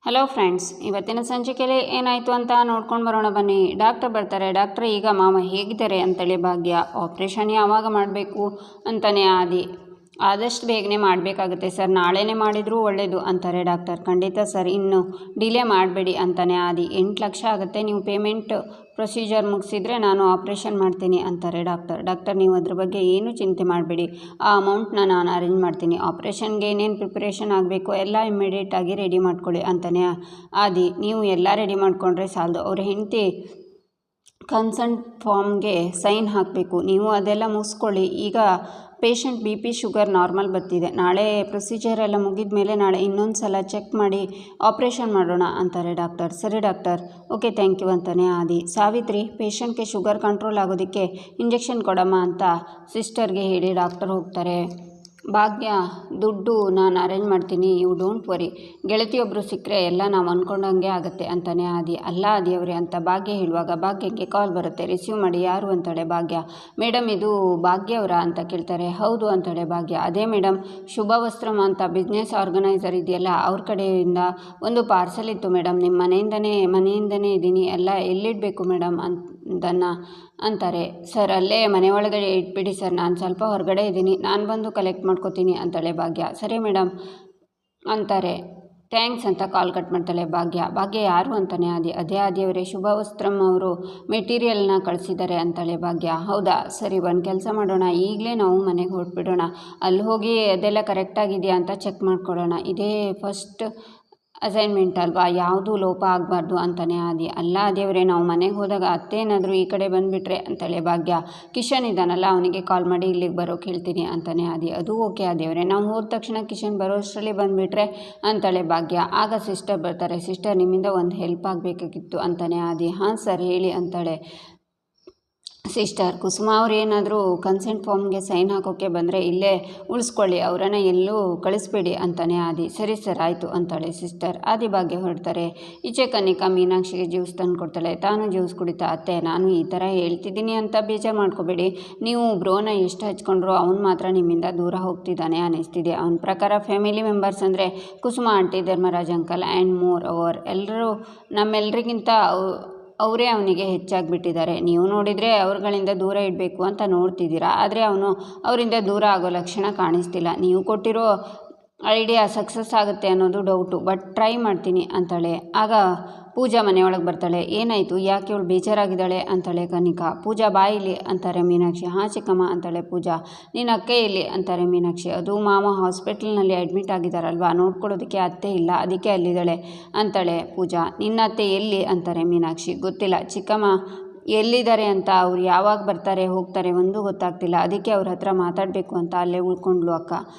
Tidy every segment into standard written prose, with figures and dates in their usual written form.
Hello friends, ಇವತ್ತಿನ ಸಂಚಿಕೆಯಲ್ಲಿ ಏನಾಯಿತು ಅಂತ ನೋಡ್ಕೊಂಡು ಬರೋಣ ಬನ್ನಿ. ಡಾಕ್ಟರ್ ಬರ್ತಾರೆ. ಡಾಕ್ಟರ್ ಈಗ ಮಾವ ಹೇಗಿದ್ದಾರೆ ಅಂತೇಳಿ ಭಾಗ್ಯ. ಆಪ್ರೇಷನ್ ಯಾವಾಗ ಮಾಡಬೇಕು ಅಂತಲೇ ಆದಷ್ಟು ಬೇಗನೆ ಮಾಡಬೇಕಾಗುತ್ತೆ ಸರ್, ನಾಳೆನೇ ಮಾಡಿದರೂ ಒಳ್ಳೆಯದು ಅಂತಾರೆ ಡಾಕ್ಟರ್. ಖಂಡಿತ ಸರ್, ಇನ್ನು ಡಿಲೇ ಮಾಡಬೇಡಿ ಅಂತಾನೆ 8 ಲಕ್ಷ ಆಗುತ್ತೆ, ನೀವು ಪೇಮೆಂಟ್ ಪ್ರೊಸೀಜರ್ ಮುಗಿಸಿದ್ರೆ ನಾನು ಆಪ್ರೇಷನ್ ಮಾಡ್ತೀನಿ ಅಂತಾರೆ ಡಾಕ್ಟರ್. ಡಾಕ್ಟರ್, ನೀವು ಅದ್ರ ಬಗ್ಗೆ ಏನೂ ಚಿಂತೆ ಮಾಡಬೇಡಿ, ಆ ಅಮೌಂಟ್ನ ನಾನು ಅರೇಂಜ್ ಮಾಡ್ತೀನಿ. ಆಪ್ರೇಷನ್ಗೆ ಏನೇನು ಪ್ರಿಪ್ರೇಷನ್ ಆಗಬೇಕು ಎಲ್ಲ ಇಮ್ಮಿಡಿಯೇಟಾಗಿ ರೆಡಿ ಮಾಡ್ಕೊಳ್ಳಿ ಅಂತಾನೆ ನೀವು ಎಲ್ಲ ರೆಡಿ ಮಾಡಿಕೊಂಡ್ರೆ ಸಾಲದು, ಅವ್ರ ಹೆಂಡತಿ ಕನ್ಸಂಟ್ ಫಾರ್ಮ್ಗೆ ಸೈನ್ ಹಾಕಬೇಕು, ನೀವು ಅದೆಲ್ಲ ಮುಗಿಸ್ಕೊಳ್ಳಿ. ಈಗ ಪೇಷಂಟ್ BP ಶುಗರ್ ನಾರ್ಮಲ್ ಬರ್ತಿದೆ, ನಾಳೆ ಪ್ರೊಸೀಜರ್ ಎಲ್ಲ ಮುಗಿದ ಮೇಲೆ ನಾಳೆ ಇನ್ನೊಂದು ಸಲ ಚೆಕ್ ಮಾಡಿ ಆಪ್ರೇಷನ್ ಮಾಡೋಣ ಅಂತಾರೆ ಡಾಕ್ಟರ್. ಸರಿ ಡಾಕ್ಟರ್, ಓಕೆ ಥ್ಯಾಂಕ್ ಯು ಅಂತಾನೆ ಸಾವಿತ್ರಿ, ಪೇಷಂಟ್ಗೆ ಶುಗರ್ ಕಂಟ್ರೋಲ್ ಆಗೋದಕ್ಕೆ ಇಂಜೆಕ್ಷನ್ ಕೊಡಮ್ಮ ಅಂತ ಸಿಸ್ಟರ್ಗೆ ಹೇಳಿ ಡಾಕ್ಟರ್ ಹೋಗ್ತಾರೆ. ಭಾಗ್ಯ, ದುಡ್ಡು ನಾನು ಅರೇಂಜ್ ಮಾಡ್ತೀನಿ, ಯು ಡೋಂಟ್ ವರಿ, ಗೆಳತಿಯೊಬ್ಬರು ಸಿಕ್ಕರೆ ಎಲ್ಲ ನಾವು ಅಂದ್ಕೊಂಡಂಗೆ ಆಗುತ್ತೆ ಅಂತಾನೆ ಅಲ್ಲ ಅವರೇ ಅಂತ ಭಾಗ್ಯ ಹೇಳುವಾಗ ಭಾಗ್ಯಕ್ಕೆ ಕಾಲ್ ಬರುತ್ತೆ. ರಿಸೀವ್ ಮಾಡಿ. ಯಾರು ಅಂತಾಳೆ ಭಾಗ್ಯ. ಮೇಡಮ್, ಇದು ಭಾಗ್ಯ ಅವರ ಅಂತ ಕೇಳ್ತಾರೆ. ಹೌದು ಅಂತಾಳೆ ಭಾಗ್ಯ. ಅದೇ ಮೇಡಮ್, ಶುಭ ವಸ್ತ್ರಂ ಅಂತ ಬಿಸ್ನೆಸ್ ಆರ್ಗನೈಸರ್ ಇದೆಯಲ್ಲ, ಅವ್ರ ಕಡೆಯಿಂದ ಒಂದು ಪಾರ್ಸಲ್ ಇತ್ತು ಮೇಡಮ್, ನಿಮ್ಮ ಮನೆಯಿಂದನೇ ಇದ್ದೀನಿ, ಎಲ್ಲ ಎಲ್ಲಿಡಬೇಕು ಮೇಡಮ್ ಅಂತಾರೆ. ಸರ್, ಅಲ್ಲೇ ಮನೆ ಒಳಗಡೆ ಇಟ್ಬಿಡಿ ಸರ್, ನಾನು ಸ್ವಲ್ಪ ಹೊರಗಡೆ ಇದ್ದೀನಿ, ನಾನು ಬಂದು ಕಲೆಕ್ಟ್ ಮಾಡ್ಕೋತೀನಿ ಅಂತಾಳೆ ಭಾಗ್ಯ. ಸರಿ ಮೇಡಮ್ ಅಂತಾರೆ. ಥ್ಯಾಂಕ್ಸ್ ಅಂತ ಕಾಲ್ ಕಟ್ ಮಾಡ್ತಾಳೆ ಭಾಗ್ಯ. ಯಾರು ಅಂತಾನೆ ಅದೇ ಆದಿಯವರೇ, ಶುಭ ವಸ್ತ್ರಂ ಅವರು ಮೆಟೀರಿಯಲ್ನ ಕಳಿಸಿದ್ದಾರೆ ಅಂತಾಳೆ ಭಾಗ್ಯ. ಹೌದಾ, ಸರಿ, ಒಂದು ಕೆಲಸ ಮಾಡೋಣ, ಈಗಲೇ ನಾವು ಮನೆಗೆ ಹೊರಟ್ಬಿಡೋಣ, ಅಲ್ಲಿ ಹೋಗಿ ಅದೆಲ್ಲ ಕರೆಕ್ಟಾಗಿದೆಯಾ ಅಂತ ಚೆಕ್ ಮಾಡ್ಕೊಳ್ಳೋಣ, ಇದೇ ಫಸ್ಟ್ ಅಸೈನ್ಮೆಂಟ್ ಅಲ್ವಾ, ಯಾವುದೂ ಲೋಪ ಆಗಬಾರ್ದು ಅಂತಾನೆ ಅಲ್ಲ ದೇವರೇ, ನಾವು ಮನೆಗೆ ಹೋದಾಗ ಅತ್ತೇನಾದರೂ ಈ ಕಡೆ ಬಂದುಬಿಟ್ರೆ ಅಂತಾಳೆ ಭಾಗ್ಯ. ಕಿಶನ್ ಇದ್ದಾನಲ್ಲ, ಅವನಿಗೆ ಕಾಲ್ ಮಾಡಿ ಇಲ್ಲಿಗೆ ಬರೋಕೆ ಹೇಳ್ತೀನಿ ಅಂತಾನೆ ಅದು ಓಕೆ ದೇವರೇ, ನಾವು ಹೋದ ತಕ್ಷಣ ಕಿಶನ್ ಬರೋಷ್ಟರಲ್ಲಿ ಬಂದುಬಿಟ್ರೆ ಅಂತಾಳೆ ಭಾಗ್ಯ. ಆಗ ಸಿಸ್ಟರ್ ಬರ್ತಾರೆ. ಸಿಸ್ಟರ್, ನಿಮ್ಮಿಂದ ಒಂದು ಹೆಲ್ಪ್ ಆಗಬೇಕಾಗಿತ್ತು ಅಂತಾನೆ ಹಾಂ ಸರ್ ಹೇಳಿ ಅಂತಾಳೆ ಸಿಸ್ಟರ್. ಕುಸುಮ ಅವ್ರು ಏನಾದರೂ ಕನ್ಸೆಂಟ್ ಫಾರ್ಮ್ಗೆ ಸೈನ್ ಹಾಕೋಕ್ಕೆ ಬಂದರೆ ಇಲ್ಲೇ ಉಳಿಸ್ಕೊಳ್ಳಿ, ಅವರನ್ನು ಎಲ್ಲೂ ಕಳಿಸ್ಬೇಡಿ ಅಂತಾನೆ ಸರಿ ಸರ್ ಆಯಿತು ಅಂತಾಳೆ ಸಿಸ್ಟರ್. ಭಾಗ್ಯ ಹೊರಡ್ತಾರೆ. ಈಚೆ ಕನಿಕಾ ಮೀನಾಕ್ಷಿಗೆ ಜ್ಯೂಸ್ ತಂದು ಕೊಡ್ತಾಳೆ. ತಾನು ಜ್ಯೂಸ್ ಕುಡಿತಾ, ಅತ್ತೆ ನಾನು ಈ ಥರ ಹೇಳ್ತಿದ್ದೀನಿ ಅಂತ ಬೇಜಾರು ಮಾಡ್ಕೋಬೇಡಿ, ನೀವು ಬ್ರೋನ ಎಷ್ಟು ಹಚ್ಕೊಂಡ್ರು ಅವನು ಮಾತ್ರ ನಿಮ್ಮಿಂದ ದೂರ ಹೋಗ್ತಿದ್ದಾನೆ ಅನ್ನಿಸ್ತಿದೆ. ಅವನ ಪ್ರಕಾರ ಫ್ಯಾಮಿಲಿ ಮೆಂಬರ್ಸ್ ಅಂದರೆ Kusuma aunty, Dharmaraj uncle and moreover ಎಲ್ಲರೂ ನಮ್ಮೆಲ್ಲರಿಗಿಂತ ಅವರೇ ಅವನಿಗೆ ಹೆಚ್ಚಾಗಿಬಿಟ್ಟಿದ್ದಾರೆ. ನೀವು ನೋಡಿದರೆ ಅವ್ರುಗಳಿಂದ ದೂರ ಇಡಬೇಕು ಅಂತ ನೋಡ್ತಿದ್ದೀರಾ, ಆದರೆ ಅವನು ಅವರಿಂದ ದೂರ ಆಗೋ ಲಕ್ಷಣ ಕಾಣಿಸ್ತಿಲ್ಲ. ನೀವು ಕೊಟ್ಟಿರೋ ಐಡಿಯಾ ಸಕ್ಸಸ್ ಆಗುತ್ತೆ ಅನ್ನೋದು ಡೌಟು, ಬಟ್ ಟ್ರೈ ಮಾಡ್ತೀನಿ ಅಂತಾಳೆ. ಆಗ ಪೂಜಾ ಮನೆಯೊಳಗೆ ಬರ್ತಾಳೆ. ಏನಾಯಿತು, ಯಾಕೆ ಅವಳು ಬೇಜಾರಾಗಿದ್ದಾಳೆ ಅಂತಾಳೆ ಕನಿಕಾ. ಪೂಜಾ ಬಾಯಿಲಿ ಅಂತಾರೆ ಮೀನಾಕ್ಷಿ. ಹಾಂ ಚಿಕ್ಕಮ್ಮ ಅಂತಾಳೆ ಪೂಜಾ. ನಿನ್ನ ಅಕ್ಕೆ ಎಲ್ಲಿ ಅಂತಾರೆ ಮೀನಾಕ್ಷಿ. ಅದು ಮಾವ ಹಾಸ್ಪಿಟಲ್ನಲ್ಲಿ ಅಡ್ಮಿಟ್ ಆಗಿದ್ದಾರಲ್ವಾ, ನೋಡ್ಕೊಳ್ಳೋದಕ್ಕೆ ಅತ್ತೆ ಇಲ್ಲ, ಅದಕ್ಕೆ ಅಲ್ಲಿದ್ದಾಳೆ ಅಂತಾಳೆ ಪೂಜಾ. ನಿನ್ನ ಅತ್ತೆ ಎಲ್ಲಿ ಅಂತಾರೆ ಮೀನಾಕ್ಷಿ. ಗೊತ್ತಿಲ್ಲ ಚಿಕ್ಕಮ್ಮ, ಎಲ್ಲಿದ್ದಾರೆ ಅಂತ, ಅವ್ರು ಯಾವಾಗ ಬರ್ತಾರೆ ಹೋಗ್ತಾರೆ ಒಂದೂ ಗೊತ್ತಾಗ್ತಿಲ್ಲ, ಅದಕ್ಕೆ ಅವ್ರ ಹತ್ರ ಮಾತಾಡಬೇಕು ಅಂತ ಅಲ್ಲೇ ಉಳ್ಕೊಂಡ್ಲು ಅಕ್ಕ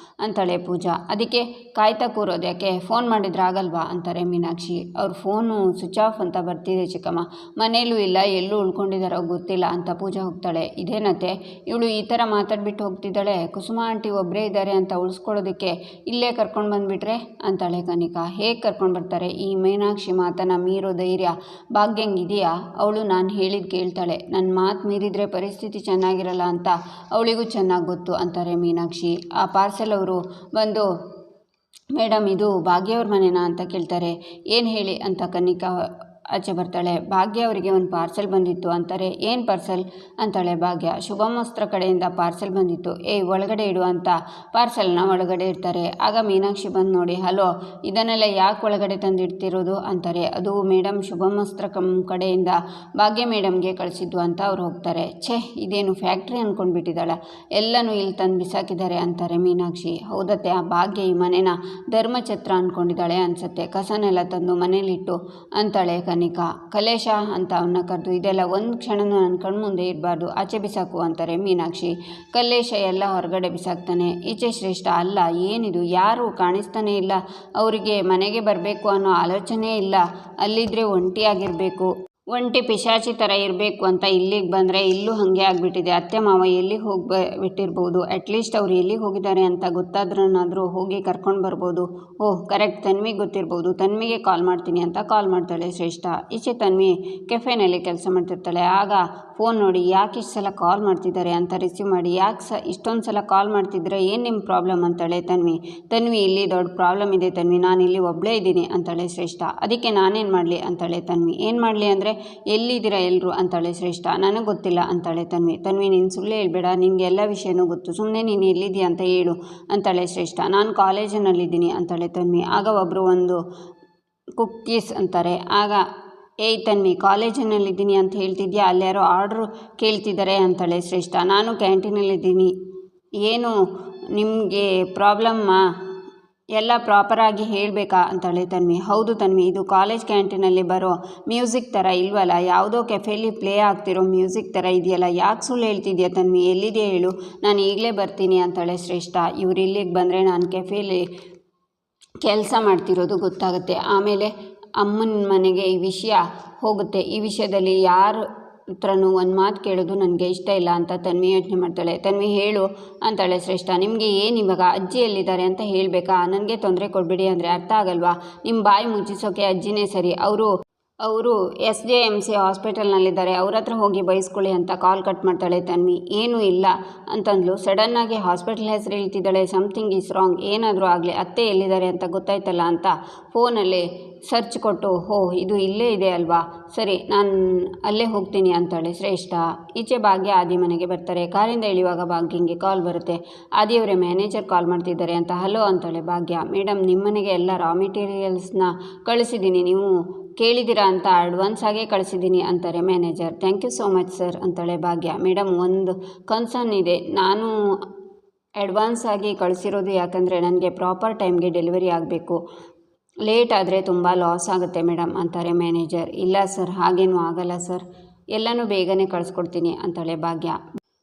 ಅಂತಾಳೆ ಪೂಜಾ. ಅದಕ್ಕೆ ಕಾಯ್ತಾ ಕೂರೋದು ಯಾಕೆ, ಫೋನ್ ಮಾಡಿದ್ರೆ ಆಗಲ್ವಾ ಅಂತಾರೆ ಮೀನಾಕ್ಷಿ. ಅವ್ರ ಫೋನು ಸ್ವಿಚ್ ಆಫ್ ಅಂತ ಬರ್ತಿದೆ ಚಿಕ್ಕಮ್ಮ, ಮನೇಲೂ ಇಲ್ಲ, ಎಲ್ಲೂ ಉಳ್ಕೊಂಡಿದ್ದಾರೋ ಗೊತ್ತಿಲ್ಲ ಅಂತ ಪೂಜಾ ಹೋಗ್ತಾಳೆ. ಇದೇನತ್ತೆ ಇವಳು ಈ ಥರ ಮಾತಾಡ್ಬಿಟ್ಟು ಹೋಗ್ತಿದ್ದಾಳೆ, ಕುಸುಮ ಆಂಟಿ ಒಬ್ಬರೇ ಇದ್ದಾರೆ ಅಂತ ಉಳಿಸ್ಕೊಳ್ಳೋದಕ್ಕೆ ಇಲ್ಲೇ ಕರ್ಕೊಂಡು ಬಂದುಬಿಟ್ರೆ ಅಂತಾಳೆ ಕನಿಕಾ. ಹೇಗೆ ಕರ್ಕೊಂಡು ಬರ್ತಾರೆ, ಈ ಮೀನಾಕ್ಷಿ ಮಾತನ್ನು ಮೀರೋ ಧೈರ್ಯ ಭಾಗ್ಯಂಗಿದೆಯಾ? ಅವಳು ನಾನು ಹೇಳಿದ ಕೇಳ್ತಾಳೆ, ನನ್ನ ಮಾತು ಮೀರಿದರೆ ಪರಿಸ್ಥಿತಿ ಚೆನ್ನಾಗಿರಲ್ಲ ಅಂತ ಅವಳಿಗೂ ಚೆನ್ನಾಗಿ ಗೊತ್ತು ಅಂತಾರೆ ಮೀನಾಕ್ಷಿ. ಆ ಪಾರ್ಸೆಲ್ ಅವರು ಬಂದು, ಮೇಡಮ್ ಇದು ಭಾಗ್ಯವ್ರ ಮನೆನಾ ಅಂತ ಕೇಳ್ತಾರೆ. ಏನು ಹೇಳಿ ಅಂತ ಕನಿಕಾ ಆಚೆ ಬರ್ತಾಳೆ. ಭಾಗ್ಯ ಅವರಿಗೆ ಒಂದು ಪಾರ್ಸೆಲ್ ಬಂದಿತ್ತು ಅಂತಾರೆ. ಏನು ಪಾರ್ಸೆಲ್ ಅಂತಾಳೆ ಭಾಗ್ಯ. ಶುಭಮಸ್ತ್ರ ಕಡೆಯಿಂದ ಪಾರ್ಸೆಲ್ ಬಂದಿತ್ತು, ಒಳಗಡೆ ಇಡು ಅಂತ ಪಾರ್ಸೆಲ್ನ ಒಳಗಡೆ ಇಡ್ತಾರೆ. ಆಗ ಮೀನಾಕ್ಷಿ ಬಂದು ನೋಡಿ, ಹಲೋ, ಇದನ್ನೆಲ್ಲ ಯಾಕೆ ಒಳಗಡೆ ತಂದಿಡ್ತಿರೋದು ಅಂತಾರೆ. ಅದು ಮೇಡಮ್ ಶುಭಮಸ್ತ್ರ ಕಡೆಯಿಂದ ಭಾಗ್ಯ ಮೇಡಮ್ಗೆ ಕಳಿಸಿದ್ದು ಅಂತ ಅವ್ರು ಹೋಗ್ತಾರೆ. ಇದೇನು ಫ್ಯಾಕ್ಟ್ರಿ ಅಂದ್ಕೊಂಡ್ಬಿಟ್ಟಿದ್ದಾಳೆ, ಎಲ್ಲನೂ ಇಲ್ಲಿ ತಂದು ಬಿಸಾಕಿದ್ದಾರೆ ಅಂತಾರೆ ಮೀನಾಕ್ಷಿ. ಹೌದತ್ತೆ, ಆ ಭಾಗ್ಯ ಈ ಮನೆನ ಧರ್ಮಛತ್ರ ಅಂದ್ಕೊಂಡಿದ್ದಾಳೆ ಅನ್ಸುತ್ತೆ, ಕಸನೆಲ್ಲ ತಂದು ಮನೇಲಿಟ್ಟು ಅಂತಾಳೆ ಕನಿಕಾ. ಕಲೇಶ ಅಂತ ಅವನ್ನ ಕರೆದು, ಇದೆಲ್ಲ ಒಂದು ಕ್ಷಣನೂ ನನ್ನ ಕಣ್ಮುಂದೆ ಇರಬಾರ್ದು, ಆಚೆ ಬಿಸಾಕು ಅಂತಾರೆ ಮೀನಾಕ್ಷಿ. ಕಲೇಶ ಎಲ್ಲ ಹೊರಗಡೆ ಬಿಸಾಕ್ತಾನೆ. ಈಚೆ ಶ್ರೇಷ್ಠ, ಅಲ್ಲ ಏನಿದು, ಯಾರು ಕಾಣಿಸ್ತಾನೆ ಇಲ್ಲ, ಅವರಿಗೆ ಮನೆಗೆ ಬರಬೇಕು ಅನ್ನೋ ಆಲೋಚನೆ ಇಲ್ಲ, ಅಲ್ಲಿದ್ದರೆ ಒಂಟಿಯಾಗಿರಬೇಕು, ಒಂಟಿ ಪಿಶಾಚಿ ಥರ ಇರಬೇಕು ಅಂತ ಇಲ್ಲಿಗೆ ಬಂದರೆ ಇಲ್ಲೂ ಹಾಗೆ ಆಗಿಬಿಟ್ಟಿದೆ. ಅತ್ತೆ ಮಾವ ಎಲ್ಲಿಗೆ ಬಿಟ್ಟಿರ್ಬೋದು, ಅಟ್ಲೀಸ್ಟ್ ಅವ್ರು ಎಲ್ಲಿಗೆ ಹೋಗಿದ್ದಾರೆ ಅಂತ ಗೊತ್ತಾದ್ರನ್ನಾದರೂ ಹೋಗಿ ಕರ್ಕೊಂಡು ಬರ್ಬೋದು. ಓಹ್ ಕರೆಕ್ಟ್, ತನ್ವಿಗೆ ಗೊತ್ತಿರ್ಬೋದು. ತನ್ವಿಗೆ ಕಾಲ್ ಮಾಡ್ತೀನಿ ಅಂತ ಕಾಲ್ ಮಾಡ್ತಾಳೆ ಶ್ರೇಷ್ಠ. ಈಚೆ ತನ್ವಿ ಕೆಫೆನಲ್ಲಿ ಕೆಲಸ ಮಾಡ್ತಿರ್ತಾಳೆ. ಆಗ ಫೋನ್ ನೋಡಿ ಯಾಕೆ ಇಷ್ಟು ಸಲ ಕಾಲ್ ಮಾಡ್ತಿದ್ದಾರೆ ಅಂತ ರಿಸೀವ್ ಮಾಡಿ, ಯಾಕೆ ಇಷ್ಟೊಂದು ಸಲ ಕಾಲ್ ಮಾಡ್ತಿದ್ರೆ ಏನು ನಿಮ್ಮ ಪ್ರಾಬ್ಲಮ್ ಅಂತಾಳೆ ತನ್ವಿ ಇಲ್ಲಿ ದೊಡ್ಡ ಪ್ರಾಬ್ಲಮ್ ಇದೆ ತನ್ವಿ, ನಾನು ಇಲ್ಲಿ ಒಬ್ಬಳೇ ಇದ್ದೀನಿ ಅಂತಾಳೆ ಶ್ರೇಷ್ಠ. ಅದಕ್ಕೆ ನಾನೇನು ಮಾಡಲಿ ಅಂತಾಳೆ ತನ್ವಿ. ಏನು ಮಾಡಲಿ ಅಂದರೆ ಎಲ್ಲಿದ್ದೀರಾ ಎಲ್ಲರೂ ಅಂತಾಳೆ ಶ್ರೇಷ್ಠ. ನನಗೆ ಗೊತ್ತಿಲ್ಲ ಅಂತಾಳೆ ತನ್ವಿ ನೀನು ಸುಳ್ಳು ಹೇಳ್ಬೇಡ, ನಿನಗೆ ಎಲ್ಲ ವಿಷಯನೂ ಗೊತ್ತು, ಸುಮ್ಮನೆ ನೀನು ಎಲ್ಲಿದ್ದೀಯ ಅಂತ ಹೇಳು ಅಂತಾಳೆ ಶ್ರೇಷ್ಠ. ನಾನು ಕಾಲೇಜಿನಲ್ಲಿದ್ದೀನಿ ಅಂತಾಳೆ ತನ್ವಿ. ಆಗ ಒಬ್ಬರು ಒಂದು ಕುಕ್ಕೀಸ್ ಅಂತಾರೆ. ಆಗ ಏಯ್ ತನ್ವಿ, ಕಾಲೇಜಿನಲ್ಲಿದ್ದೀನಿ ಅಂತ ಹೇಳ್ತಿದ್ಯಾ, ಅಲ್ಲಾರೋ ಆರ್ಡ್ರು ಕೇಳ್ತಿದ್ದಾರೆ ಅಂತಾಳೆ ಶ್ರೇಷ್ಠ. ನಾನು ಕ್ಯಾಂಟೀನಲ್ಲಿದ್ದೀನಿ, ಏನು ನಿಮಗೆ ಪ್ರಾಬ್ಲಮ್ಮಾ, ಎಲ್ಲ ಪ್ರಾಪರಾಗಿ ಹೇಳಬೇಕಾ ಅಂತಾಳೆ ತನ್ವಿ. ಹೌದು ತನ್ವಿ, ಇದು ಕಾಲೇಜ್ ಕ್ಯಾಂಟೀನಲ್ಲಿ ಬರೋ ಮ್ಯೂಸಿಕ್ ಥರ ಇಲ್ವಲ್ಲ, ಯಾವುದೋ ಕೆಫೆಯಲ್ಲಿ ಪ್ಲೇ ಆಗ್ತಿರೋ ಮ್ಯೂಸಿಕ್ ಥರ ಇದೆಯಲ್ಲ, ಯಾಕೆ ಸುಳ್ಳು ಹೇಳ್ತಿದ್ಯಾ ತನ್ವಿ, ಎಲ್ಲಿದೆಯಾ ಹೇಳು, ನಾನು ಈಗಲೇ ಬರ್ತೀನಿ ಅಂತಾಳೆ ಶ್ರೇಷ್ಠ. ಇವ್ರು ಇಲ್ಲಿಗೆ ಬಂದರೆ ನಾನು ಕೆಫೆಯಲ್ಲಿ ಕೆಲಸ ಮಾಡ್ತಿರೋದು ಗೊತ್ತಾಗುತ್ತೆ, ಆಮೇಲೆ ಅಮ್ಮನ ಮನೆಗೆ ಈ ವಿಷಯ ಹೋಗುತ್ತೆ, ಈ ವಿಷಯದಲ್ಲಿ ಯಾರು ಹತ್ರನೂ ಒಂದು ಮಾತು ಕೇಳೋದು ನನಗೆ ಇಷ್ಟ ಇಲ್ಲ ಅಂತ ತನ್ವಿ ಯೋಚನೆ ಮಾಡ್ತಾಳೆ. ತನ್ವಿ ಹೇಳು ಅಂತಾಳೆ ಶ್ರೇಷ್ಠ. ನಿಮಗೆ ಏನು ಇವಾಗ ಅಜ್ಜಿ ಎಲ್ಲಿದ್ದಾರೆ ಅಂತ ಹೇಳಬೇಕಾ, ನನಗೆ ತೊಂದರೆ ಕೊಡಬೇಡಿ ಅಂದರೆ ಅರ್ಥ ಆಗಲ್ವಾ, ನಿಮ್ಮ ಬಾಯಿ ಮುಚ್ಚಿಸೋಕೆ ಅಜ್ಜಿನೇ ಸರಿ, ಅವರು SJMC ಹಾಸ್ಪಿಟಲ್ನಲ್ಲಿದ್ದಾರೆ, ಅವ್ರ ಹತ್ರ ಹೋಗಿ ಬಯಸ್ಕೊಳ್ಳಿ ಅಂತ ಕಾಲ್ ಕಟ್ ಮಾಡ್ತಾಳೆ ತನ್ವಿ. ಏನೂ ಇಲ್ಲ ಅಂತಂದ್ಲು. ಸಡನ್ನಾಗಿ ಹಾಸ್ಪಿಟಲ್ ಹೆಸರು ಹೇಳ್ತಿದ್ದಾಳೆ. ಸಮಥಿಂಗ್ ಈಸ್ ರಾಂಗ್, ಏನಾದರೂ ಆಗಲಿ ಅತ್ತೆ ಎಲ್ಲಿದ್ದಾರೆ ಅಂತ ಗೊತ್ತಾಯ್ತಲ್ಲ ಅಂತ ಫೋನಲ್ಲಿ ಸರ್ಚ್ ಕೊಟ್ಟು, ಇದು ಇಲ್ಲೇ ಇದೆ ಅಲ್ವಾ, ಸರಿ ನಾನು ಅಲ್ಲೇ ಹೋಗ್ತೀನಿ ಅಂತಾಳೆ ಶ್ರೇಷ್ಠ. ಈಚೆ ಭಾಗ್ಯ ಆದಿ ಮನೆಗೆ ಬರ್ತಾರೆ. ಕಾರಿಂದ ಇಳಿಯುವಾಗ ಭಾಗ್ಯಂಗೆ ಕಾಲ್ ಬರುತ್ತೆ. ಆದಿಯವರೇ ಮ್ಯಾನೇಜರ್ ಕಾಲ್ ಮಾಡ್ತಿದ್ದಾರೆ ಅಂತ. ಹಲೋ ಅಂತಾಳೆ ಭಾಗ್ಯ. ಮೇಡಮ್ ನಿಮ್ಮ ಮನೆಗೆ ಎಲ್ಲ ರಾ ಮೆಟೀರಿಯಲ್ಸ್ನ ಕಳಿಸಿದ್ದೀನಿ, ನೀವು ಕೇಳಿದ್ದೀರಾ ಅಂತ ಅಡ್ವಾನ್ಸ್ ಆಗೇ ಕಳಿಸಿದ್ದೀನಿ ಅಂತಾರೆ manager. Thank you so much sir ಅಂತಾಳೆ ಭಾಗ್ಯ. ಮೇಡಮ್ ಒಂದು ಕನ್ಸರ್ನ್ ಇದೆ, ನಾನು ಅಡ್ವಾನ್ಸ್ ಆಗಿ ಕಳಿಸಿರೋದು ಯಾಕಂದರೆ ನನಗೆ ಪ್ರಾಪರ್ ಟೈಮ್ಗೆ ಡೆಲಿವರಿ ಆಗಬೇಕು, ಲೇಟ್ ಆದರೆ ತುಂಬ ಲಾಸ್ ಆಗುತ್ತೆ ಮೇಡಮ್ ಅಂತಾರೆ ಮ್ಯಾನೇಜರ್. ಇಲ್ಲ ಸರ್ ಹಾಗೇನೂ ಆಗಲ್ಲ ಸರ್, ಎಲ್ಲನೂ ಬೇಗನೆ ಕಳಿಸ್ಕೊಡ್ತೀನಿ ಅಂತಾಳೆ ಭಾಗ್ಯ.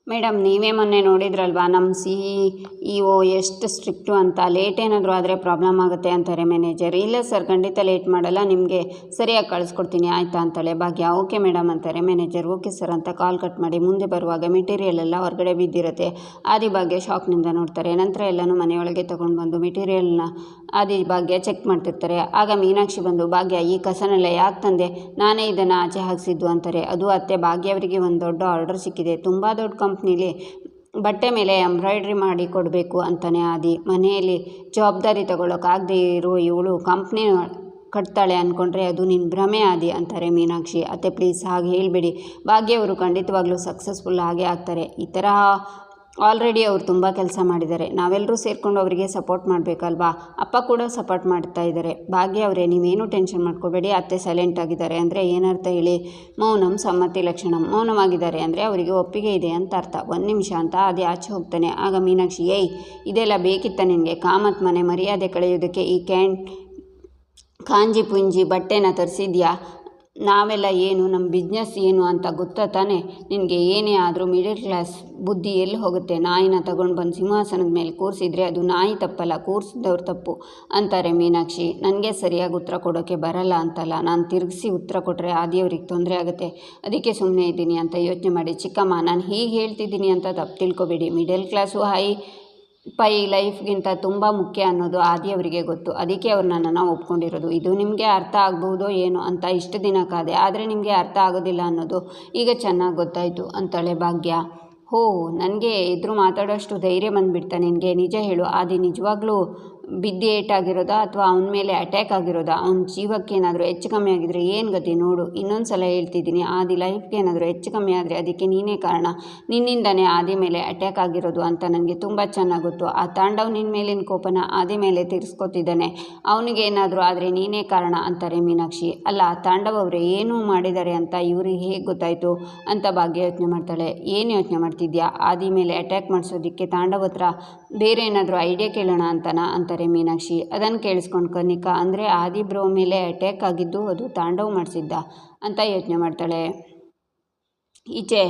ಮೇಡಮ್ ನೀವೇ ಮೊನ್ನೆ ನೋಡಿದ್ರಲ್ವಾ ನಮ್ಮ CEO ಎಷ್ಟು ಸ್ಟ್ರಿಕ್ಟು ಅಂತ, ಲೇಟ್ ಏನಾದರೂ ಆದರೆ ಪ್ರಾಬ್ಲಮ್ ಆಗುತ್ತೆ ಅಂತಾರೆ ಮ್ಯಾನೇಜರ್. ಇಲ್ಲ ಸರ್ ಖಂಡಿತ ಲೇಟ್ ಮಾಡಲ್ಲ, ನಿಮಗೆ ಸರಿಯಾಗಿ ಕಳಿಸ್ಕೊಡ್ತೀನಿ ಆಯಿತಾ ಅಂತಾಳೆ ಭಾಗ್ಯ. ಓಕೆ ಮೇಡಮ್ ಅಂತಾರೆ ಮ್ಯಾನೇಜರ್. ಓಕೆ ಸರ್ ಅಂತ ಕಾಲ್ ಕಟ್ ಮಾಡಿ ಮುಂದೆ ಬರುವಾಗ ಮೆಟೀರಿಯಲ್ ಎಲ್ಲ ಹೊರಗಡೆ ಬಿದ್ದಿರುತ್ತೆ. ಆದಿ ಭಾಗ್ಯ ಶಾಕ್ನಿಂದ ನೋಡ್ತಾರೆ. ನಂತರ ಎಲ್ಲನೂ ಮನೆಯೊಳಗೆ ತೊಗೊಂಡು ಬಂದು ಮೆಟೀರಿಯಲ್ನ ಆದಿ ಭಾಗ್ಯ ಚೆಕ್ ಮಾಡ್ತಿರ್ತಾರೆ. ಆಗ ಮೀನಾಕ್ಷಿ ಬಂದು, ಭಾಗ್ಯ ಈ ಕಸನೆಲ್ಲ ಯಾಕೆ ತಂದೆ, ನಾನೇ ಇದನ್ನು ಆಚೆ ಹಾಕಿಸಿದ್ದು ಅಂತಾರೆ. ಅದು ಅತ್ತೆ, ಭಾಗ್ಯ ಅವರಿಗೆ ಒಂದು ದೊಡ್ಡ ಆರ್ಡರ್ ಸಿಕ್ಕಿದೆ, ತುಂಬ ದೊಡ್ಡ ಕಂಪ್ನಿಲಿ ಬಟ್ಟೆ ಮೇಲೆ ಎಂಬ್ರಾಯ್ಡ್ರಿ ಮಾಡಿ ಕೊಡಬೇಕು ಅಂತಾನೆ ಆದಿ. ಮನೆಯಲ್ಲಿ ಜವಾಬ್ದಾರಿ ತಗೊಳ್ಳೋಕ್ಕಾಗದೇ ಇರೋ ಇವಳು ಕಂಪ್ನಿ ಕಟ್ತಾಳೆ ಅಂದ್ಕೊಂಡ್ರೆ ಅದು ನಿನ್ನ ಭ್ರಮೆ ಆದಿ ಅಂತಾರೆ ಮೀನಾಕ್ಷಿ. ಅತ್ತೆ ಪ್ಲೀಸ್ ಹಾಗೆ ಹೇಳಬೇಡಿ, ಭಾಗ್ಯವರು ಖಂಡಿತವಾಗ್ಲೂ ಸಕ್ಸಸ್ಫುಲ್ ಆಗೇ ಆಗ್ತಾರೆ. ಈ ಥರ ಆಲ್ರೆಡಿ ಅವ್ರು ತುಂಬ ಕೆಲಸ ಮಾಡಿದ್ದಾರೆ, ನಾವೆಲ್ಲರೂ ಸೇರಿಕೊಂಡು ಅವರಿಗೆ ಸಪೋರ್ಟ್ ಮಾಡಬೇಕಲ್ವಾ, ಅಪ್ಪ ಕೂಡ ಸಪೋರ್ಟ್ ಮಾಡ್ತಾ ಇದ್ದಾರೆ. ಭಾಗ್ಯ ಅವರೇ ನೀವೇನು ಟೆನ್ಷನ್ ಮಾಡ್ಕೋಬೇಡಿ, ಅತ್ತೆ ಸೈಲೆಂಟ್ ಆಗಿದ್ದಾರೆ ಅಂದರೆ ಏನರ್ಥ ಹೇಳಿ, ಮೌನಂ ಸಮ್ಮತಿ ಲಕ್ಷಣಂ, ಮೌನವಾಗಿದ್ದಾರೆ ಅಂದರೆ ಅವರಿಗೆ ಒಪ್ಪಿಗೆ ಇದೆ ಅಂತ ಅರ್ಥ. ಒಂದು ನಿಮಿಷ ಅಂತ ಅದೇ ಆಚೆ ಹೋಗ್ತಾನೆ. ಆಗ ಮೀನಾಕ್ಷಿ, ಏಯ್ ಇದೆಲ್ಲ ಬೇಕಿತ್ತ ನಿನಗೆ, ಕಾಮತ್ ಮನೆ ಮರ್ಯಾದೆ ಕಳೆಯೋದಕ್ಕೆ ಈ ಕಾಂಜಿ ಪುಂಜಿ ಬಟ್ಟೆನ ತರಿಸಿದ್ಯಾ, ನಾವೆಲ್ಲ ಏನು, ನಮ್ಮ ಬಿಸ್ನೆಸ್ ಏನು ಅಂತ ಗೊತ್ತಾ ತಾನೆ ನಿನಗೆ, ಏನೇ ಆದರೂ ಮಿಡಲ್ ಕ್ಲಾಸ್ ಬುದ್ಧಿ ಎಲ್ಲಿ ಹೋಗುತ್ತೆ, ನಾಯಿನ ತಗೊಂಡು ಬಂದು ಸಿಂಹಾಸನದ ಮೇಲೆ ಕೂರಿಸಿದ್ರೆ ಅದು ನಾಯಿ ತಪ್ಪಲ್ಲ, ಕೂರಿಸಿದವ್ರು ತಪ್ಪು ಅಂತಾರೆ ಮೀನಾಕ್ಷಿ. ನನಗೆ ಸರಿಯಾಗಿ ಉತ್ತರ ಕೊಡೋಕ್ಕೆ ಬರಲ್ಲ ಅಂತಲ್ಲ, ನಾನು ತಿರುಗಿಸಿ ಉತ್ತರ ಕೊಟ್ಟರೆ ಆದಿಯವ್ರಿಗೆ ತೊಂದರೆ ಆಗುತ್ತೆ, ಅದಕ್ಕೆ ಸುಮ್ಮನೆ ಇದ್ದೀನಿ ಅಂತ ಯೋಚನೆ ಮಾಡಿ. ಚಿಕ್ಕಮ್ಮ ನಾನು ಹೀಗೆ ಹೇಳ್ತಿದ್ದೀನಿ ಅಂತ ತಪ್ಪು ತಿಳ್ಕೊಬೇಡಿ, ಮಿಡಲ್ ಕ್ಲಾಸು ಪೈ ಲೈಫ್ಗಿಂತ ತುಂಬ ಮುಖ್ಯ ಅನ್ನೋದು ಆದಿಯವರಿಗೆ ಗೊತ್ತು, ಅದಕ್ಕೆ ಅವ್ರು ನನ್ನನ್ನು ಒಪ್ಕೊಂಡಿರೋದು. ಇದು ನಿಮಗೆ ಅರ್ಥ ಆಗ್ಬಹುದೋ ಏನೋ ಅಂತ ಇಷ್ಟು ದಿನ ಕಾದೆ, ಆದರೆ ನಿಮಗೆ ಅರ್ಥ ಆಗೋದಿಲ್ಲ ಅನ್ನೋದು ಈಗ ಚೆನ್ನಾಗಿ ಗೊತ್ತಾಯಿತು ಅಂತಾಳೆ ಭಾಗ್ಯ. ನನಗೆ ಎದುರು ಮಾತಾಡೋಷ್ಟು ಧೈರ್ಯ ಬಂದುಬಿಡ್ತಾ ನಿನಗೆ, ನಿಜ ಹೇಳು ಆದಿ, ನಿಜವಾಗ್ಲೂ ಬಿದ್ದು ಏಟಾಗಿರೋದಾ ಅಥವಾ ಅವನ ಮೇಲೆ ಅಟ್ಯಾಕ್ ಆಗಿರೋದಾ, ಅವನ ಜೀವಕ್ಕೆ ಏನಾದರೂ ಹೆಚ್ಚು ಕಮ್ಮಿ ಆಗಿದ್ರೆ ಏನು ಗತಿ ನೋಡು. ಇನ್ನೊಂದು ಸಲ ಹೇಳ್ತಿದ್ದೀನಿ, ಆದಿ ಲೈಫ್ಗೆ ಏನಾದರೂ ಹೆಚ್ಚು ಕಮ್ಮಿ ಆದರೆ ಅದಕ್ಕೆ ನೀನೇ ಕಾರಣ, ನಿನ್ನಿಂದನೇ ಆದಿ ಮೇಲೆ ಅಟ್ಯಾಕ್ ಆಗಿರೋದು ಅಂತ ನನಗೆ ತುಂಬ ಚೆನ್ನಾಗಿ ಗೊತ್ತು. ಆ ತಾಂಡವ್ ನಿನ್ನ ಮೇಲಿನ ಕೋಪನ ಆದಿ ಮೇಲೆ ತೀರಿಸ್ಕೊತಿದ್ದಾನೆ, ಅವನಿಗೆ ಏನಾದರೂ ಆದರೆ ನೀನೇ ಕಾರಣ ಅಂತಾರೆ ಮೀನಾಕ್ಷಿ. ಅಲ್ಲ ತಾಂಡವ್ ಅವರೇ ಏನೂ ಮಾಡಿದ್ದಾರೆ ಅಂತ ಇವ್ರಿಗೆ ಹೇಗೆ ಗೊತ್ತಾಯಿತು ಅಂತ ಭಾಗ್ಯ ಯೋಚನೆ ಮಾಡ್ತಾಳೆ. ಏನು ಯೋಚನೆ ಮಾಡ್ತಿದ್ಯಾ, ಆದಿ ಮೇಲೆ ಅಟ್ಯಾಕ್ ಮಾಡಿಸೋದಕ್ಕೆ ತಾಂಡವ್ ಹತ್ರ ಬೇರೆ ಏನಾದರೂ ಐಡಿಯಾ ಕೇಳೋಣ ಅಂತಾರೆ ಮೀನಾಕ್ಷಿ. ಅದನ್ನು ಕೇಳಿಸ್ಕೊಂಡು ಕನಿಕಾ, ಅಂದರೆ ಆದಿ ಬ್ರೋ ಮೇಲೆ ಅಟ್ಯಾಕ್ ಆಗಿದ್ದು ಅದು ತಾಂಡವ್ ಮಾಡಿಸಿದ್ದ ಅಂತ ಯೋಚನೆ ಮಾಡ್ತಾಳೆ. ಈಚೆ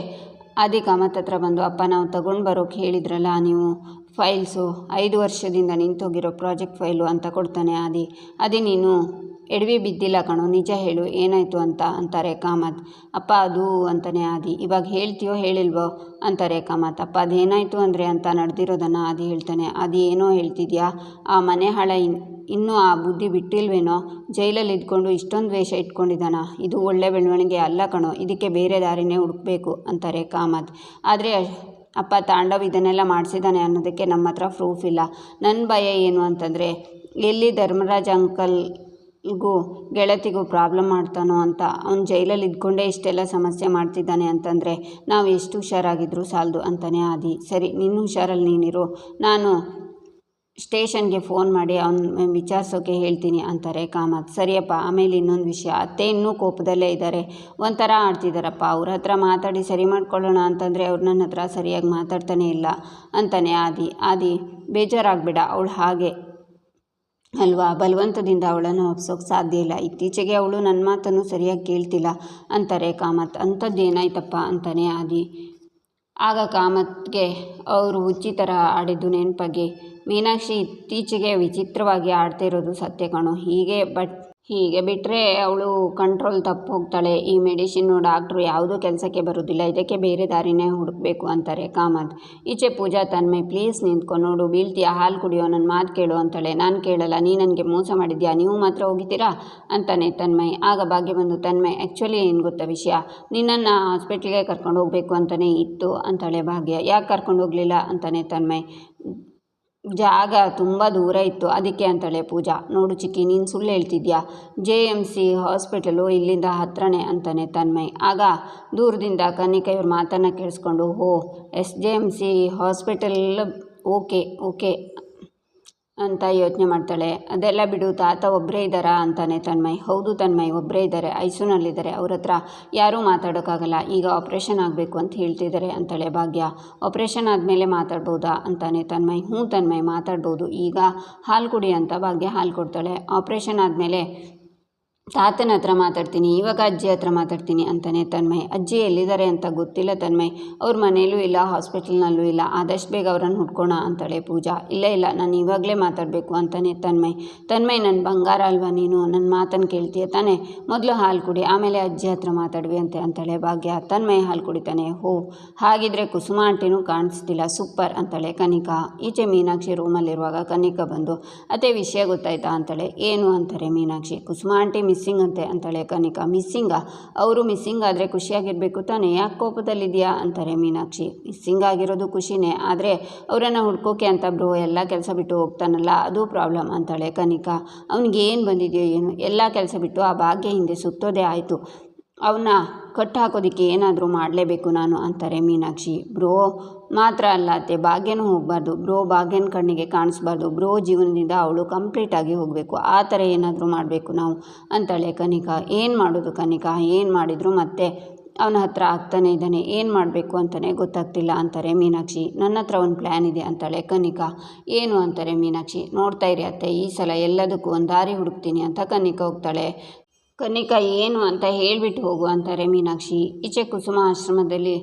ಆದಿ ಕಾಮತ್ ಹತ್ರ ಬಂದು, ಅಪ್ಪ ನಾವು ತಗೊಂಡು ಬರೋಕ್ಕೆ ಹೇಳಿದ್ರಲ್ಲ ನೀವು ಫೈಲ್ಸು, 5 ವರ್ಷದಿಂದ ನಿಂತೋಗಿರೋ ಪ್ರಾಜೆಕ್ಟ್ ಫೈಲು ಅಂತ ಕೊಡ್ತಾನೆ ಆದಿ. ನೀನು ಎಡವಿ ಬಿದ್ದಿಲ್ಲ ಕಣೋ, ನಿಜ ಹೇಳು ಏನಾಯಿತು ಅಂತ ಅಂತಾರೆ ಕಾಮತ್. ಅಪ್ಪ ಅದು ಅಂತಾನೆ ಆದಿ. ಇವಾಗ ಹೇಳ್ತೀಯೋ ಹೇಳಿಲ್ವೋ ಅಂತಾರೆ ಕಾಮತ್. ಅಪ್ಪ ಅದೇನಾಯಿತು ಅಂದರೆ ಅಂತ ನಡೆದಿರೋದನ್ನು ಆದಿ ಹೇಳ್ತಾನೆ. ಆದಿ ಏನೋ ಹೇಳ್ತಿದ್ಯಾ, ಆ ಮನೆ ಹಾಳ ಇನ್ನೂ ಆ ಬುದ್ಧಿ ಬಿಟ್ಟಿಲ್ವೇನೋ, ಜೈಲಲ್ಲಿ ಇದ್ಕೊಂಡು ಇಷ್ಟೊಂದು ದ್ವೇಷ ಇಟ್ಕೊಂಡಿದ್ದಾನ, ಇದು ಒಳ್ಳೆ ಬೆಳವಣಿಗೆ ಅಲ್ಲ ಕಣೋ, ಇದಕ್ಕೆ ಬೇರೆ ದಾರಿನೇ ಹುಡುಕಬೇಕು ಅಂತಾರೆ ಕಾಮತ್. ಆದರೆ ಅಪ್ಪ ತಾಂಡವ್ ಇದನ್ನೆಲ್ಲ ಮಾಡಿಸಿದ್ದಾನೆ ಅನ್ನೋದಕ್ಕೆ ನಮ್ಮ ಹತ್ರ ಪ್ರೂಫ್ ಇಲ್ಲ. ನನ್ನ ಭಯ ಏನು ಅಂತಂದರೆ ಎಲ್ಲಿ ಧರ್ಮರಾಜ್ ಅಂಕಲ್ಗೂ ಗೆಳತಿಗೂ ಪ್ರಾಬ್ಲಮ್ ಮಾಡ್ತಾನೋ ಅಂತ. ಅವ್ನು ಜೈಲಲ್ಲಿ ಇದ್ಕೊಂಡೇ ಇಷ್ಟೆಲ್ಲ ಸಮಸ್ಯೆ ಮಾಡ್ತಿದ್ದಾನೆ ಅಂತಂದರೆ ನಾವು ಎಷ್ಟು ಹುಷಾರಾಗಿದ್ದರೂ ಸಾಲದು ಅಂತಾನೆ ಆದಿ. ಸರಿ, ನಿನ್ನ ಹುಷಾರಲ್ಲಿ ನೀನಿರು, ನಾನು ಸ್ಟೇಷನ್ಗೆ ಫೋನ್ ಮಾಡಿ ಅವನು ವಿಚಾರಿಸೋಕೆ ಹೇಳ್ತೀನಿ ಅಂತಾರೆ ಕಾಮತ್. ಸರಿಯಪ್ಪ. ಆಮೇಲೆ ಇನ್ನೊಂದು ವಿಷಯ, ಅತ್ತೆ ಇನ್ನೂ ಕೋಪದಲ್ಲೇ ಇದ್ದಾರೆ, ಒಂಥರ ಆಡ್ತಿದ್ದಾರಪ್ಪ. ಅವ್ರ ಹತ್ರ ಮಾತಾಡಿ ಸರಿ ಮಾಡ್ಕೊಳ್ಳೋಣ ಅಂತಂದರೆ ಅವ್ರು ನನ್ನ ಹತ್ರ ಸರಿಯಾಗಿ ಮಾತಾಡ್ತಾನೆ ಇಲ್ಲ ಅಂತಾನೆ ಆದಿ. ಬೇಜಾರಾಗಬೇಡ, ಅವಳು ಹಾಗೆ ಅಲ್ವಾ, ಬಲವಂತದಿಂದ ಅವಳನ್ನು ಒಪ್ಸೋಕೆ ಸಾಧ್ಯ ಇಲ್ಲ. ಇತ್ತೀಚೆಗೆ ಅವಳು ನನ್ನ ಮಾತನ್ನು ಸರಿಯಾಗಿ ಕೇಳ್ತಿಲ್ಲ ಅಂತಾರೆ ಕಾಮತ್. ಅಂಥದ್ದೇನಾಯ್ತಪ್ಪ ಅಂತಾನೆ ಆದಿ. ಆಗ ಕಾಮತ್ಗೆ ಅವರು ಹುಚ್ಚಿ ಥರ ಆಡಿದ್ದು ನೆನಪಾಗಿ, ಮೀನಾಕ್ಷಿ ಇತ್ತೀಚೆಗೆ ವಿಚಿತ್ರವಾಗಿ ಆಡ್ತಿರೋದು ಸತ್ಯ ಕಣೋ, ಹೀಗೆ ಬಿಟ್ಟರೆ ಅವಳು ಕಂಟ್ರೋಲ್ ತಪ್ಪು ಹೋಗ್ತಾಳೆ. ಈ ಮೆಡಿಸಿನ್ನು ಡಾಕ್ಟ್ರು ಯಾವುದೂ ಕೆಲಸಕ್ಕೆ ಬರೋದಿಲ್ಲ, ಇದಕ್ಕೆ ಬೇರೆ ದಾರಿನೇ ಹುಡುಕಬೇಕು ಅಂತಾರೆ ಕಾಮತ್. ಈಚೆ ಪೂಜಾ, ತನ್ಮಯ್ ಪ್ಲೀಸ್ ನಿಂತ್ಕೊ, ನೋಡು ಬೀಳ್ತೀಯ, ಹಾಲು ಕುಡಿಯೋ, ನನ್ನ ಮಾತು ಕೇಳು ಅಂತಾಳೆ. ನಾನು ಕೇಳಲ್ಲ, ನೀ ನನಗೆ ಮೋಸ ಮಾಡಿದ್ಯಾ, ನೀವು ಮಾತ್ರ ಹೋಗಿದ್ದೀರಾ ಅಂತಾನೆ ತನ್ಮಯ್. ಆಗ ಭಾಗ್ಯ ಬಂದು, ತನ್ಮಯ್ ಆ್ಯಕ್ಚುಲಿ ಏನು ಗೊತ್ತಾ ವಿಷಯ, ನಿನ್ನನ್ನು ಹಾಸ್ಪಿಟ್ಲಿಗೆ ಕರ್ಕೊಂಡು ಹೋಗಬೇಕು ಅಂತಲೇ ಇತ್ತು ಅಂತಾಳೆ ಭಾಗ್ಯ. ಯಾಕೆ ಕರ್ಕೊಂಡು ಹೋಗಲಿಲ್ಲ ಅಂತಾನೆ ತನ್ಮಯ್. ಜಾಗ ತುಂಬ ದೂರ ಇತ್ತು ಅದಕ್ಕೆ ಅಂತಾಳೆ ಪೂಜಾ. ನೋಡು ಚಿಕ್ಕಿ, ನೀನು ಸುಳ್ಳು ಹೇಳ್ತಿದ್ಯಾ, JMC ಹಾಸ್ಪಿಟಲು ಇಲ್ಲಿಂದ ಹತ್ರನೇ ಅಂತಾನೆ ತನ್ಮಯ್. ಆಗ ದೂರದಿಂದ ಕನಿಕಾ ಇವ್ರ ಮಾತನ್ನು ಕೇಳಿಸ್ಕೊಂಡು, JMC ಹಾಸ್ಪಿಟಲ್ ಓಕೆ ಅಂತ ಯೋಚನೆ ಮಾಡ್ತಾಳೆ. ಅದೆಲ್ಲ ಬಿಡು, ತಾತ ಒಬ್ಬರೇ ಇದ್ದಾರಾ ಅಂತಾನೆ ತನ್ಮಯ್. ಹೌದು ತನ್ಮಯ್, ಒಬ್ಬರೇ ಇದ್ದಾರೆ, ಐಸೂನಲ್ಲಿದ್ದಾರೆ, ಅವ್ರ ಹತ್ರ ಯಾರೂ ಮಾತಾಡೋಕ್ಕಾಗಲ್ಲ, ಈಗ ಆಪ್ರೇಷನ್ ಆಗಬೇಕು ಅಂತ ಹೇಳ್ತಿದ್ದಾರೆ ಅಂತಾಳೆ ಭಾಗ್ಯ. ಆಪ್ರೇಷನ್ ಆದಮೇಲೆ ಮಾತಾಡ್ಬೋದಾ ಅಂತಾನೆ ತನ್ಮಯ್. ಹ್ಞೂ ತನ್ಮಯ್, ಮಾತಾಡ್ಬೋದು, ಈಗ ಹಾಲು ಕುಡಿ ಅಂತ ಭಾಗ್ಯ ಹಾಲು ಕೊಡ್ತಾಳೆ. ಆಪ್ರೇಷನ್ ಆದಮೇಲೆ ತಾತನ ಹತ್ರ ಮಾತಾಡ್ತೀನಿ, ಇವಾಗ ಅಜ್ಜಿ ಹತ್ರ ಮಾತಾಡ್ತೀನಿ ಅಂತಾನೆ ತನ್ಮಯ್. ಅಜ್ಜಿ ಎಲ್ಲಿದ್ದಾರೆ ಅಂತ ಗೊತ್ತಿಲ್ಲ ತನ್ಮಯ್, ಅವ್ರ ಮನೇಲೂ ಇಲ್ಲ, ಹಾಸ್ಪಿಟಲ್ನಲ್ಲೂ ಇಲ್ಲ, ಆದಷ್ಟು ಬೇಗ ಅವರನ್ನು ಹುಡ್ಕೋಣ ಅಂತಾಳೆ ಪೂಜಾ. ಇಲ್ಲ ನಾನು ಇವಾಗಲೇ ಮಾತಾಡಬೇಕು ಅಂತಾನೆ ತನ್ಮಯ್ ನನ್ನ ಬಂಗಾರ ಅಲ್ವಾ ನೀನು, ನನ್ನ ಮಾತನ್ನು ಕೇಳ್ತೀಯ ತಾನೆ, ಮೊದಲು ಹಾಲು ಕುಡಿ, ಆಮೇಲೆ ಅಜ್ಜಿ ಹತ್ರ ಮಾತಾಡ್ವಿ ಅಂತಾಳೆ ಭಾಗ್ಯ. ತನ್ಮಯ್ ಹಾಲು ಕುಡಿತಾನೆ. ಹಾಗಿದ್ರೆ ಕುಸುಮ ಆಂಟಿನೂ ಕಾಣಿಸ್ತಿಲ್ಲ, ಸೂಪರ್ ಅಂತಾಳೆ ಕನಿಕಾ. ಈಚೆ ಮೀನಾಕ್ಷಿ ರೂಮಲ್ಲಿರುವಾಗ ಕನಿಕಾ ಬಂದು, ಅದೇ ವಿಷಯ ಗೊತ್ತಾಯ್ತಾ ಅಂತಾಳೆ. ಏನು ಅಂತಾರೆ ಮೀನಾಕ್ಷಿ. ಕುಸುಮ ಆಂಟಿ ಮಿಸ್ಸಿಂಗ್ ಅಂತಾಳೆ ಕನಿಕಾ. ಮಿಸ್ಸಿಂಗಾ? ಅವರು ಮಿಸ್ಸಿಂಗ್ ಆದರೆ ಖುಷಿಯಾಗಿರಬೇಕು ತಾನೆ, ಯಾಕೆ ಕೋಪದಲ್ಲಿದೆಯಾ ಅಂತಾರೆ ಮೀನಾಕ್ಷಿ. ಮಿಸ್ಸಿಂಗ್ ಆಗಿರೋದು ಖುಷಿನೇ, ಆದರೆ ಅವರನ್ನು ಹುಡ್ಕೋಕೆ ಅಂತ ಬ್ರೋ ಎಲ್ಲ ಕೆಲಸ ಬಿಟ್ಟು ಹೋಗ್ತಾನಲ್ಲ, ಅದು ಪ್ರಾಬ್ಲಮ್ ಅಂತಾಳೆ ಕನಿಕಾ. ಅವ್ನಿಗೆ ಏನು ಬಂದಿದೆಯೋ ಏನು, ಎಲ್ಲ ಕೆಲಸ ಬಿಟ್ಟು ಆ ಭಾಗ್ಯ ಹಿಂದೆ ಸುತ್ತೋದೇ ಆಯಿತು, ಅವನ್ನ ಕಟ್ಟು ಹಾಕೋದಕ್ಕೆ ಏನಾದರೂ ಮಾಡಲೇಬೇಕು ನಾನು ಅಂತಾರೆ ಮೀನಾಕ್ಷಿ. ಬ್ರೋ ಮಾತ್ರ ಅಲ್ಲ ಅತ್ತೆ, ಭಾಗ್ಯನೂ ಹೋಗಬಾರ್ದು ಬ್ರೋ, ಭಾಗ್ಯನ ಕಣ್ಣಿಗೆ ಕಾಣಿಸ್ಬಾರ್ದು ಬ್ರೋ, ಜೀವನದಿಂದ ಅವಳು ಕಂಪ್ಲೀಟಾಗಿ ಹೋಗಬೇಕು, ಆ ಥರ ಏನಾದರೂ ಮಾಡಬೇಕು ನಾವು ಅಂತಾಳೆ ಕನಿಕಾ. ಏನು ಮಾಡೋದು ಕನಿಕಾ, ಏನು ಮಾಡಿದ್ರು ಮತ್ತೆ ಅವನ ಹತ್ರ ಆಗ್ತಾನೆ ಇದ್ದಾನೆ, ಏನು ಮಾಡಬೇಕು ಅಂತಲೇ ಗೊತ್ತಾಗ್ತಿಲ್ಲ ಅಂತಾರೆ ಮೀನಾಕ್ಷಿ. ನನ್ನ ಹತ್ರ ಒಂದು ಪ್ಲ್ಯಾನ್ ಇದೆ ಅಂತಾಳೆ ಕನಿಕಾ. ಏನು ಅಂತಾರೆ ಮೀನಾಕ್ಷಿ. ನೋಡ್ತಾ ಇರಿ ಅತ್ತೆ, ಈ ಸಲ ಎಲ್ಲದಕ್ಕೂ ಒಂದು ದಾರಿ ಹುಡುಕ್ತೀನಿ ಅಂತ ಕನಿಕಾ ಹೋಗ್ತಾಳೆ. ಕನಿಕಾ ಏನು ಅಂತ ಹೇಳಿಬಿಟ್ಟು ಹೋಗು ಅಂತಾರೆ ಮೀನಾಕ್ಷಿ. ಈಚೆ ಕುಸುಮ ಆಶ್ರಮದಲ್ಲಿ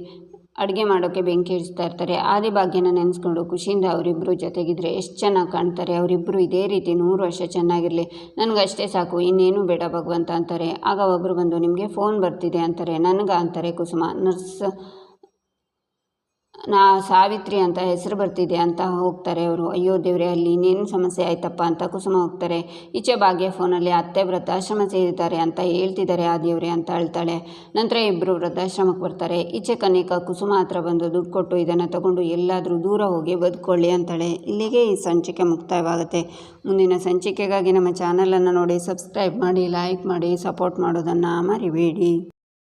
ಅಡುಗೆ ಮಾಡೋಕ್ಕೆ ಬೆಂಕಿ ಇರಿಸ್ತಾ ಇರ್ತಾರೆ. ಆದಿಭಾಗ್ಯನ ನೆನೆಸ್ಕೊಂಡು ಖುಷಿಯಿಂದ ಅವರಿಬ್ಬರು ಜೊತೆಗಿದ್ರೆ ಎಷ್ಟು ಚೆನ್ನಾಗಿ ಕಾಣ್ತಾರೆ, ಅವರಿಬ್ಬರು ಇದೇ ರೀತಿ 100 ವರ್ಷ ಚೆನ್ನಾಗಿರಲಿ, ನನಗಷ್ಟೇ ಸಾಕು, ಇನ್ನೇನು ಬೇಡ ಭಗವಂತ ಅಂತಾರೆ. ಆಗ ಒಬ್ಬರು ಬಂದು, ನಿಮಗೆ ಫೋನ್ ಬರ್ತಿದೆ ಅಂತಾರೆ. ನನಗೆ ಅಂತಾರೆ ಕುಸುಮ. ನರ್ಸ್ ಸಾವಿತ್ರಿ ಅಂತ ಹೆಸರು ಬರ್ತಿದೆ ಅಂತ ಹೋಗ್ತಾರೆ ಅವರು. ಅಯ್ಯೋ ದೇವ್ರೆ, ಅಲ್ಲಿ ಇನ್ನೇನು ಸಮಸ್ಯೆ ಆಯ್ತಪ್ಪ ಅಂತ ಕುಸುಮ ಹೋಗ್ತಾರೆ. ಈಚೆ ಭಾಗ್ಯ ಫೋನಲ್ಲಿ ಅತ್ತೆ ವೃದ್ಧಾಶ್ರಮ ಸೇರಿದ್ದಾರೆ ಅಂತ ಹೇಳ್ತಿದ್ದಾರೆ ಆ ದೇವ್ರೆ ಅಂತ ಹೇಳ್ತಾಳೆ. ನಂತರ ಇಬ್ಬರು ವೃದ್ಧಾಶ್ರಮಕ್ಕೆ ಬರ್ತಾರೆ. ಈಚೆ ಕನಿಕಾ ಕುಸುಮ ಹತ್ರ ಬಂದು ದುಡ್ಡು ಕೊಟ್ಟು ಇದನ್ನು ತಗೊಂಡು ಎಲ್ಲಾದರೂ ದೂರ ಹೋಗಿ ಬದುಕೊಳ್ಳಿ ಅಂತಾಳೆ. ಇಲ್ಲಿಗೆ ಈ ಸಂಚಿಕೆ ಮುಕ್ತಾಯವಾಗುತ್ತೆ. ಮುಂದಿನ ಸಂಚಿಕೆಗಾಗಿ ನಮ್ಮ ಚಾನಲನ್ನು ನೋಡಿ ಸಬ್ಸ್ಕ್ರೈಬ್ ಮಾಡಿ, ಲೈಕ್ ಮಾಡಿ, ಸಪೋರ್ಟ್ ಮಾಡೋದನ್ನು ಮರಿಬೇಡಿ.